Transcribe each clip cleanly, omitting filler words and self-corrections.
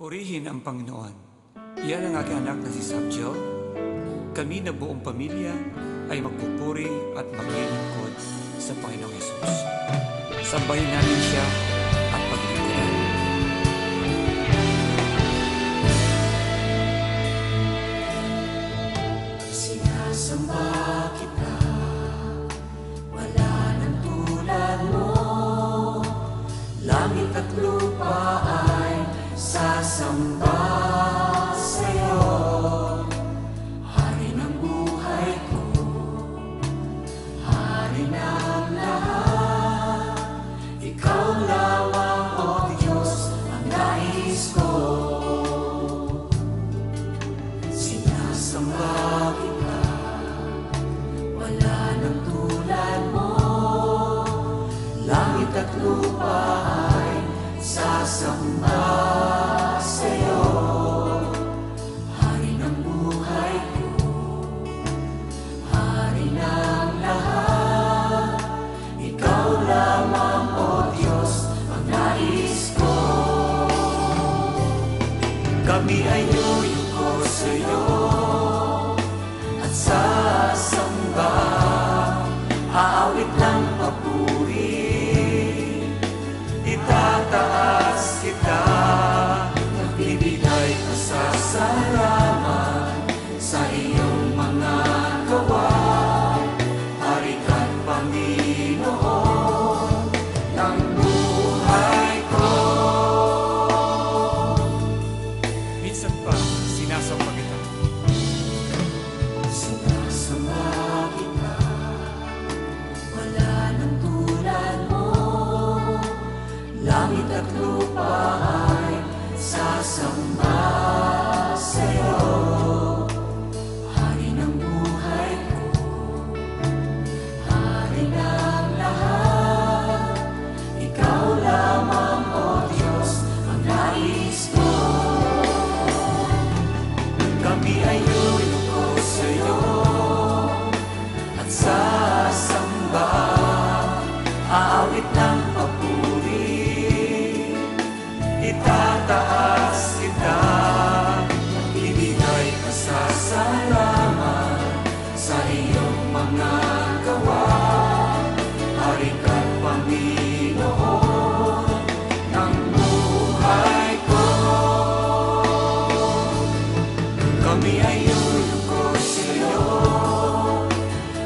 Purihin ang Panginoon. Iyan ang aking anak na si Sabjo. Kami na buong pamilya ay magpupuri at maglilingkod sa Panginoong Hesus. Sambahin namin siya at paglingkuran. Sinasamba kita, wala nang tulad mo. Langit at lupa ay sasamba sa'yo. Hari ng buhay ko, hari ng lahat. Ikaw lamang, O Diyos, ang nais ko. Sinasamba kita, wala nang tulad mo. Langit at lupa ay sasamba sa'yo. Hari ng buhay ko, hari ng lahat. Ikaw lamang, O Diyos, ang nais ko. Kami ay yuyuko sa'yo at sasamba. Aawit ng papuri, itataas kita. Nagbibigay pasasalamat sa iyong mga gawa. Hari ka't Panginoon ng buhay ko. Minsan pa, sinasamba kita. Sinasamba kita, wala nang tulad mo. Langit at lupa ay sasamba sa'yo. Hari ng buhay ko, hari ng lahat. Ikaw lamang, O Diyos, ang nais ko. Kami ay yuyuko sa'yo at sasamba. Aawit ng papuri, itataas kita. Ibigay pasasalamat sa iyong mga gawa. Hari ka't Panginoon ng buhay ko. Kami ay yuyuko sa'yo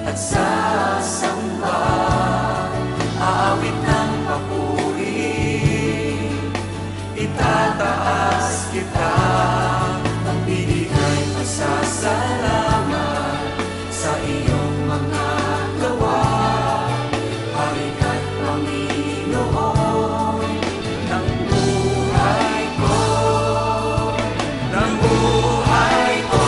at sasamba. Aawit ng papuri, itataas kita. Nagbibigay pasasalamat sa iyong mga gawa. Hari ka't Panginoon ng buhay ko, ng buhay ko.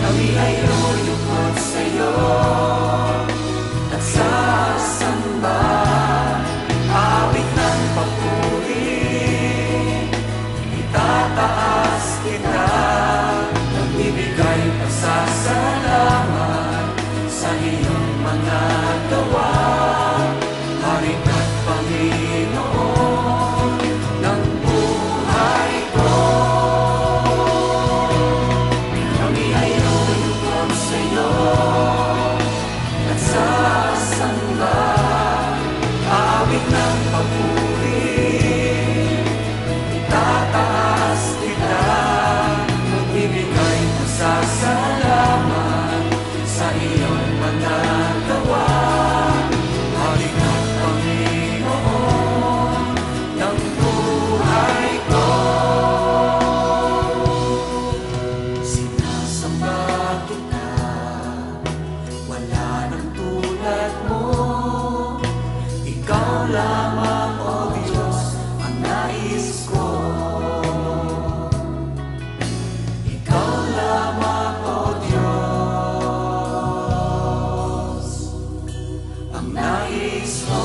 Kami ay yuyukot sa'yo at sasamba. Aawit ng papuri, itataas kita. Nagbibigay pasasalamat sa iyong mga gawa. Hari ka't Panginoon ng buhay ko. Kami ay yuyukot sa'yo at sasamba. Aawit ng papuri, itataas kita. Magbibigay pasasalamat sa iyong mga gawa. Hari ka't Panginoon ng buhay ko. Sinasamba kita, wala nang tulad mo. Ikaw lamang, O Diyos, ang nais ko. Ikaw lamang, O Diyos, ang nais ko.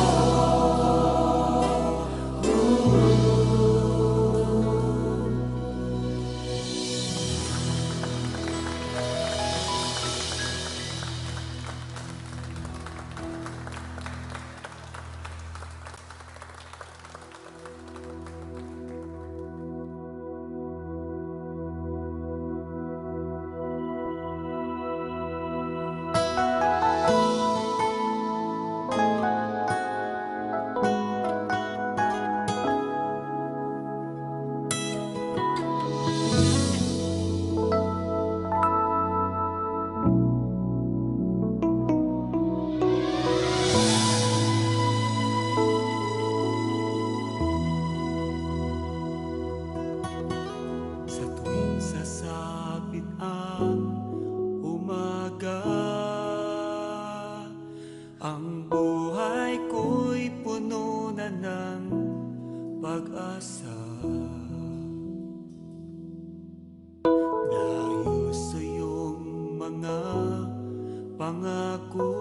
pag-asa. Dahil sa iyong mga pangako,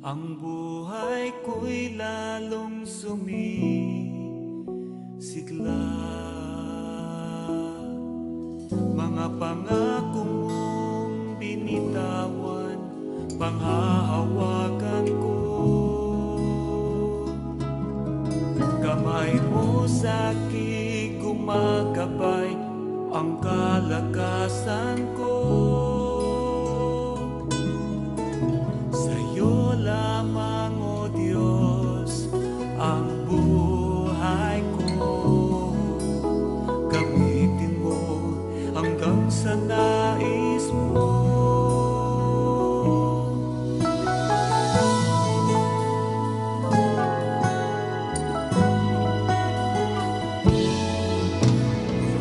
ang buhay ko'y lalong sumisigla. Mga pangako mong binitawan, panghahawakan ko. Kamay mo sa'kin gumagabay, ang kalakasan ko. Sa'yo lamang, O Diyos, ang buhay ko. Gamitin mo hanggang sa nais mo.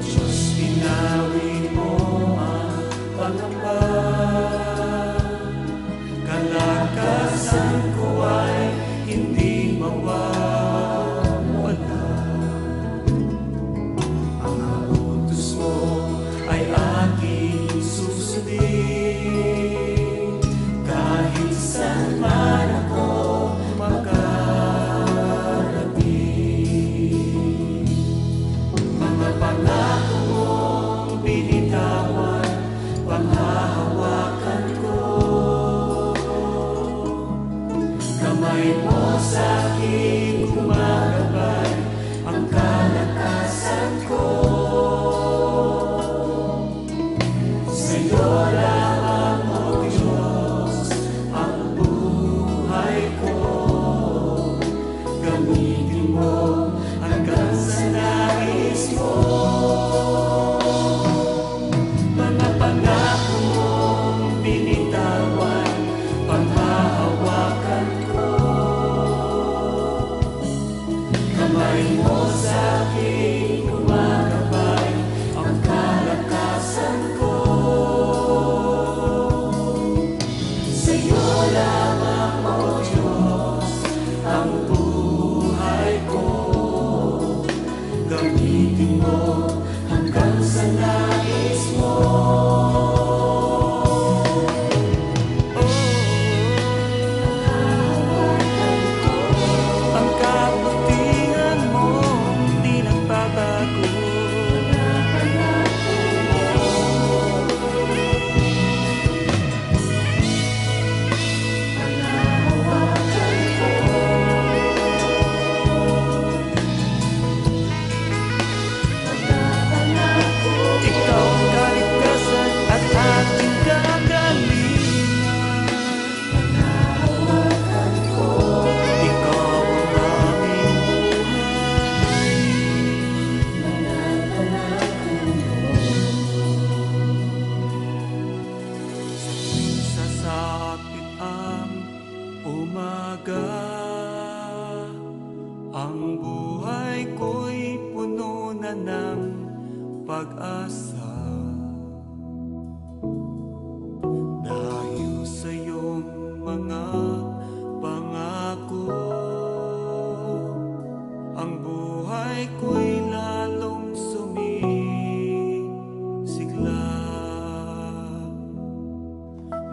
Diyos, pinawin mo ang pangamba. Kalakasan ko ay hindi mawawala. Ang utos mo ay aking susundin, kahit saan man ako makarating. Mga pangako mong binitawan, panghahawakan ko. Kamay mo sa'kin gumagabay, ang kalakasan ko. Sa'yo lamang, O Diyos, ang buhay ko. Gamitin mo hanggang sa nais mo. Mga pangako mong binitawan, panghahawakan ko. Kamay mo sa'kin gumagabay, ang kalakasan ko. Sa'yo lamang, O Diyos, ang buhay ko. Gamitin mo hanggang sa nais mo. Ang kabutihan mo di nagbabago. Ikaw ang kaligtasan at ating kagalingan. Ikaw ang aming buhay. Sa tuwing sasapit ang umaga, ang buhay ko'y puno na ng pag-asa. Dahil sa iyong mga pangako, ang buhay ko'y lalong sumisigla.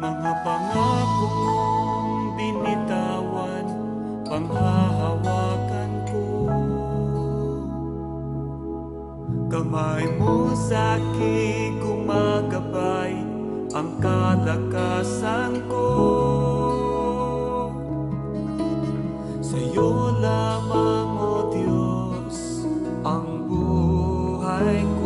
Mga pangako mong binitawan, panghahawakan ko. Kamay mo sa'kin gumagabay, ang kalakasan ko. Sa'yo lamang, O Diyos, ang buhay ko.